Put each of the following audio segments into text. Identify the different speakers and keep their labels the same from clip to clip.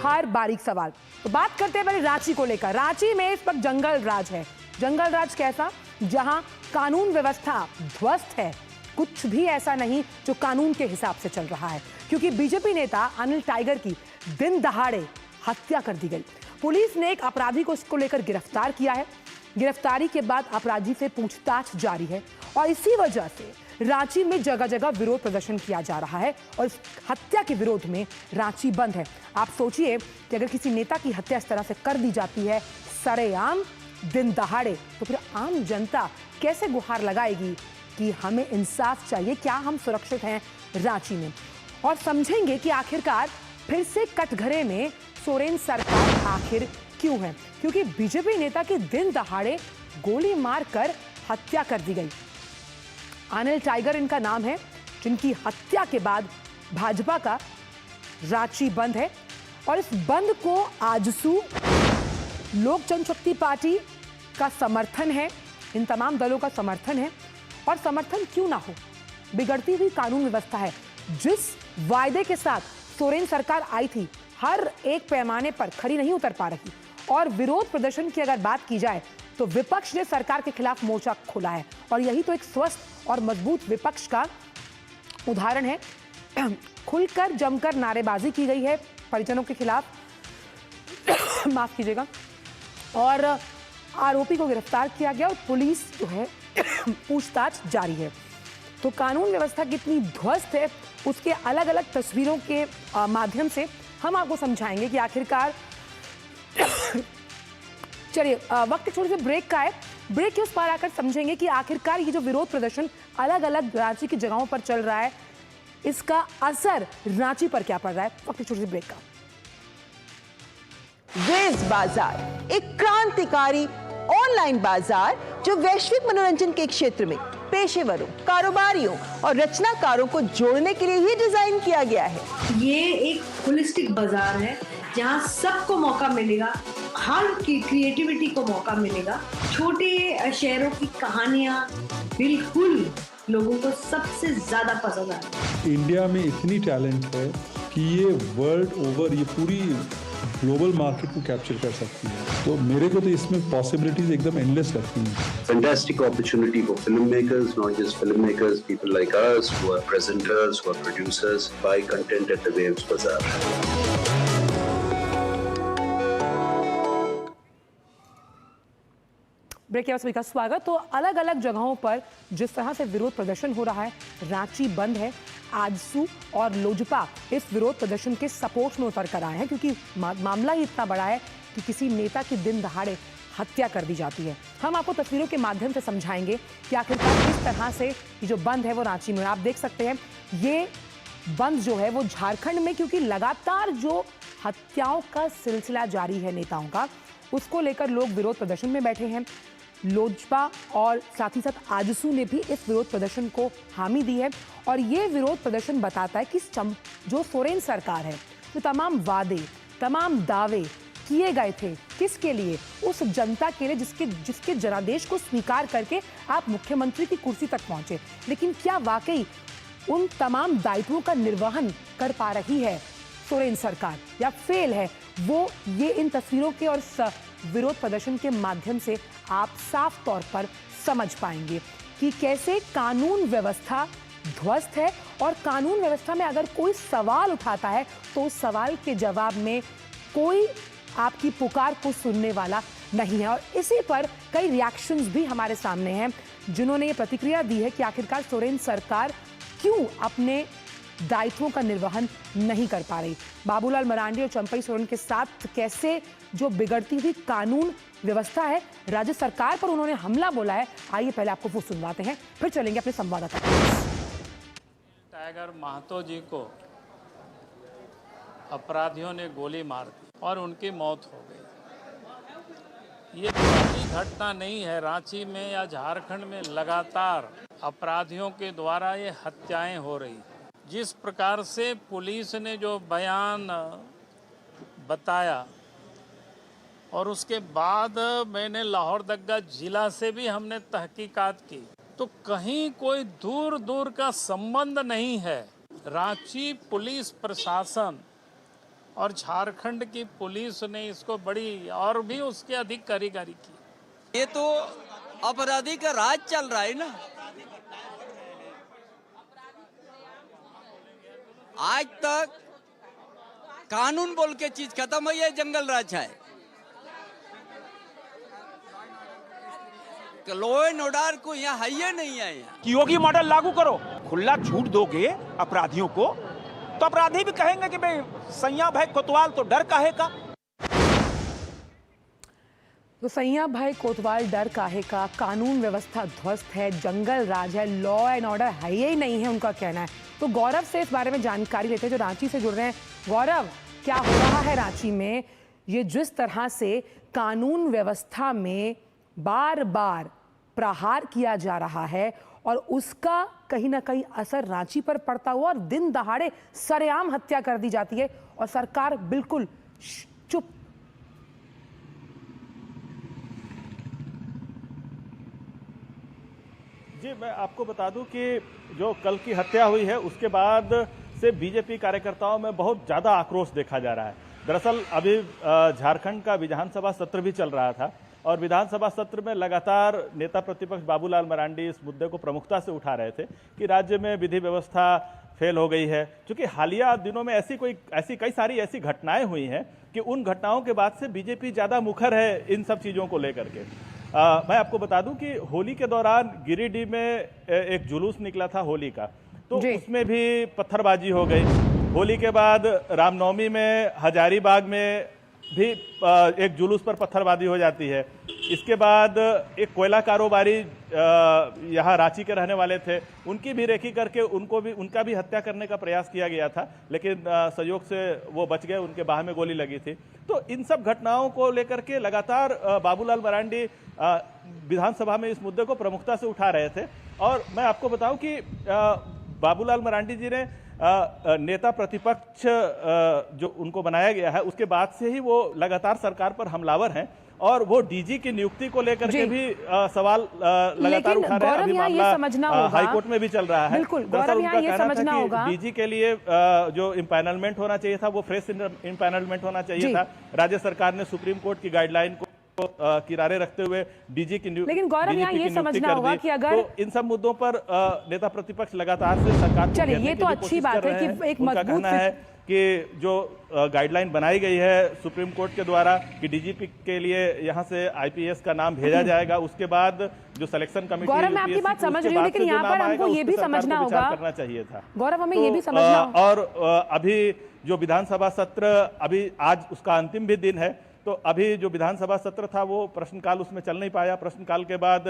Speaker 1: हर बारीक सवाल। तो बात करते हैं पहले रांची को लेकर। रांची में इस वक्त जंगल राज है। जंगल राज कैसा? जहां कानून व्यवस्था ध्वस्त है, कुछ भी ऐसा नहीं जो कानून के हिसाब से चल रहा है, क्योंकि बीजेपी नेता अनिल टाइगर की दिन दहाड़े हत्या कर दी गई। पुलिस ने एक अपराधी को इसको लेकर गिरफ्तार किया है। गिरफ्तारी के बाद अपराधी से पूछताछ जारी है और इसी वजह से रांची में जगह जगह विरोध प्रदर्शन किया जा रहा है और इस हत्या के विरोध में रांची बंद है। आप सोचिए कि अगर किसी नेता की हत्या इस तरह से कर दी जाती है सरेआम, दिन दहाड़े, तो फिर आम जनता कैसे गुहार लगाएगी कि हमें इंसाफ चाहिए, क्या हम सुरक्षित हैं रांची में? और समझेंगे कि आखिरकार फिर से कटघरे में सोरेन सरकार आखिर क्यों है, क्योंकि बीजेपी नेता की दिन दहाड़े गोली मारकर हत्या कर दी गई। अनिल टाइगर इनका नाम है, जिनकी हत्या के बाद भाजपा का रांची बंद है और इस बंद को आजसू, लोक जनशक्ति पार्टी का समर्थन है, इन तमाम दलों का समर्थन है। और समर्थन क्यों ना हो, बिगड़ती हुई कानून व्यवस्था है। जिस वायदे के साथ सोरेन सरकार आई थी, हर एक पैमाने पर खरी नहीं उतर पा रही। और विरोध प्रदर्शन की अगर बात की जाए तो विपक्ष ने सरकार के खिलाफ मोर्चा खोला है और यही तो एक स्वस्थ और मजबूत विपक्ष का उदाहरण है। खुलकर जमकर नारेबाजी की गई है परिजनों के खिलाफ, माफ कीजिएगा, और आरोपी को गिरफ्तार किया गया और पुलिस जो है पूछताछ जारी है। तो कानून व्यवस्था कितनी ध्वस्त है, उसके अलग अलग तस्वीरों के माध्यम से हम आपको समझाएंगे कि आखिरकार चलिए वक्त थोड़ी सी ब्रेक का है। ब्रेक के उस पार आकर समझेंगे कि आखिरकार ये जो विरोध प्रदर्शन अलग अलग रांची की जगहों पर चल रहा है, इसका असर रांची पर क्या पड़ रहा है। वक्त थोड़ी सी ब्रेक का।
Speaker 2: वेज बाजार एक क्रांतिकारी ऑनलाइन बाजार जो वैश्विक मनोरंजन के क्षेत्र में पेशेवरों, कारोबारियों और रचनाकारों को जोड़ने के लिए ही डिजाइन किया गया है।
Speaker 3: ये एक होलिस्टिक बाजार है जहाँ सबको मौका मिलेगा, हर की क्रिएटिविटी को मौका मिलेगा। छोटे शहरों की कहानियाँ बिल्कुल लोगों को सबसे ज्यादा पसंद आती है।
Speaker 4: इंडिया में इतनी टैलेंट है कि ये वर्ल्ड ओवर, ये पूरी ग्लोबल मार्केट को कैप्चर कर सकती है। तो मेरे को तो इसमें पॉसिबिलिटीज एकदम एंडलेस लगती हैं।
Speaker 5: Fantastic opportunity for filmmakers, not just filmmakers, people like us who are presenters, who are producers, buy content at the Waves Bazaar.
Speaker 1: Break के बाद सभी का स्वागत। तो अलग अलग जगहों पर जिस तरह से विरोध प्रदर्शन हो रहा है, रांची बंद है। आजसू और लोजपा इस विरोध प्रदर्शन के सपोर्ट में उतर कर आए हैं, क्योंकि मामला ही इतना बड़ा है कि किसी नेता की दिन दहाड़े हत्या कर दी जाती है। हम आपको तस्वीरों के माध्यम से समझाएंगे कि आखिरकार किस तरह से ये जो बंद है वो रांची में। आप देख सकते हैं ये बंद जो है वो झारखंड में, क्योंकि लगातार जो हत्याओं का सिलसिला जारी है नेताओं का, उसको लेकर लोग विरोध प्रदर्शन में बैठे हैं। लोजपा और साथ ही साथ आजसू ने भी इस विरोध प्रदर्शन को हामी दी है और ये विरोध प्रदर्शन बताता है कि जो सोरेन सरकार है, जो तमाम वादे, तमाम दावे किए गए थे, किसके लिए? उस जनता के लिए जिसके जनादेश को स्वीकार करके आप मुख्यमंत्री की कुर्सी तक पहुंचे। लेकिन क्या वाकई उन तमाम दायित्वों का निर्वहन कर पा रही है सोरेन सरकार या फेल है? वो ये इन तस्वीरों के और विरोध प्रदर्शन के माध्यम से आप साफ तौर पर समझ पाएंगे कि कैसे कानून व्यवस्था ध्वस्त है और कानून व्यवस्था में अगर कोई सवाल उठाता है तो उस सवाल के जवाब में कोई आपकी पुकार को सुनने वाला नहीं है। और इसी पर कई रिएक्शंस भी हमारे सामने हैं, जिन्होंने ये प्रतिक्रिया दी है कि आखिरकार सोरेन सरकार क्यों अपने दायित्वों का निर्वहन नहीं कर पा रही। बाबूलाल मरांडी और चंपई सोरेन के साथ कैसे जो बिगड़ती हुई कानून व्यवस्था है, राज्य सरकार पर उन्होंने हमला बोला है। आइए पहले आपको वो सुनवाते हैं, फिर चलेंगे अपने संवाददाता।
Speaker 6: टाइगर महतो जी को अपराधियों ने गोली मार दी और उनकी मौत हो गई। ये पहली घटना नहीं है, रांची में या झारखंड में लगातार अपराधियों के द्वारा ये हत्याएं हो रही। जिस प्रकार से पुलिस ने जो बयान बताया और उसके बाद मैंने लाहौरदगा जिला से भी हमने तहकीकात की, तो कहीं कोई दूर दूर का संबंध नहीं है। रांची पुलिस प्रशासन और झारखंड की पुलिस ने इसको बड़ी और भी उसके अधिक कारीगरी की।
Speaker 7: ये तो अपराधी का राज चल रहा है ना। आज तक कानून बोल के चीज खत्म हुई है, जंगल राज है। लॉ एंड ऑर्डर को यहाँ है ही नहीं है।
Speaker 8: योगी मॉडल लागू करो, खुला छूट दोगे अपराधियों को तो अपराधी भी कहेंगे कि भाई सैया भाई कोतवाल तो डर काहे का।
Speaker 1: तो सैया भाई कोतवाल डर काहे का, कानून व्यवस्था ध्वस्त है, जंगल राज है, लॉ एंड ऑर्डर है ही नहीं है, उनका कहना है। तो गौरव से इस बारे में जानकारी लेते हैं जो रांची से जुड़ रहे हैं। गौरव, क्या हो रहा है रांची में? ये जिस तरह से कानून व्यवस्था में बार बार प्रहार किया जा रहा है और उसका कहीं ना कहीं असर रांची पर पड़ता हुआ और दिन दहाड़े सरेआम हत्या कर दी जाती है और सरकार बिल्कुल चुप।
Speaker 9: जी, मैं आपको बता दूं कि जो कल की हत्या हुई है उसके बाद से बीजेपी कार्यकर्ताओं में बहुत ज़्यादा आक्रोश देखा जा रहा है। दरअसल अभी झारखंड का विधानसभा सत्र भी चल रहा था और विधानसभा सत्र में लगातार नेता प्रतिपक्ष बाबूलाल मरांडी इस मुद्दे को प्रमुखता से उठा रहे थे कि राज्य में विधि व्यवस्था फेल हो गई है। क्योंकि हालिया दिनों में ऐसी कई सारी ऐसी घटनाएं हुई हैं कि उन घटनाओं के बाद से बीजेपी ज़्यादा मुखर है इन सब चीज़ों को लेकर के। मैं आपको बता दूं कि होली के दौरान गिरिडीह में एक जुलूस निकला था होली का, तो उसमें भी पत्थरबाजी हो गई। होली के बाद रामनवमी में हजारीबाग में भी एक जुलूस पर पत्थरबाजी हो जाती है। इसके बाद एक कोयला कारोबारी यहाँ रांची के रहने वाले थे, उनकी भी रेकी करके उनका भी हत्या करने का प्रयास किया गया था, लेकिन संयोग से वो बच गए, उनके बाह में गोली लगी थी। तो इन सब घटनाओं को लेकर के लगातार बाबूलाल मरांडी विधानसभा में इस मुद्दे को प्रमुखता से उठा रहे थे। और मैं आपको बताऊं कि बाबूलाल मरांडी जी ने नेता प्रतिपक्ष जो उनको बनाया गया है उसके बाद से ही वो लगातार सरकार पर हमलावर हैं और वो डीजी की नियुक्ति को लेकर के भी सवाल लगातार उठा रहे हैं। अभी मामला हाईकोर्ट में भी चल रहा है। दरअसल उनका कहना था कि डीजी के लिए जो इम्पैनलमेंट होना चाहिए था वो फ्रेश इम्पैनलमेंट होना चाहिए था। राज्य सरकार ने सुप्रीम कोर्ट की गाइडलाइन को किनारे रखते हुए डीजी की
Speaker 1: लेकिन गौरव यहाँ ये समझना होगा कि अगर
Speaker 9: तो इन सब मुद्दों पर नेता प्रतिपक्ष लगातार से सरकार को
Speaker 1: चलिए, ये तो अच्छी बात है कि एक मजबूत
Speaker 9: कहना है कि जो गाइडलाइन बनाई गई है सुप्रीम कोर्ट के द्वारा कि डीजीपी के लिए यहाँ से आईपीएस का नाम भेजा जाएगा, उसके बाद जो सिलेक्शन कमेटी
Speaker 1: गौरव मैं आपकी बात समझ रही हूँ, लेकिन यहाँ पर हमको ये भी समझना होगा,
Speaker 9: करना चाहिए था
Speaker 1: गौरव हमें ये भी समझना
Speaker 9: और अभी जो विधानसभा सत्र अभी आज उसका अंतिम भी दिन है, तो अभी जो विधानसभा सत्र था वो प्रश्नकाल उसमें चल नहीं पाया। प्रश्नकाल के बाद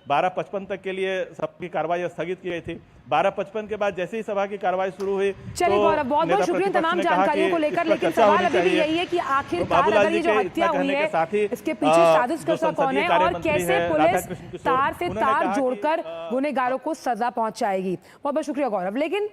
Speaker 9: 12:55 तक के लिए सबकी कार्रवाई स्थगित की गई थी। 12:55 के बाद जैसे ही सभा की कार्रवाई शुरू हुई,
Speaker 1: चलिए गौरव बहुत बहुत शुक्रिया तमाम जानकारियों को लेकर, लेकिन सवाल अभी भी यही है कि आखिरकार अगर ये जो हत्या हुई है इसके पीछे साजिशकर्ता कौन है और कैसे पुलिस तार से तार जोड़कर गुनहगारों को सजा पहुंचाएगी। बहुत बहुत शुक्रिया गौरव। लेकिन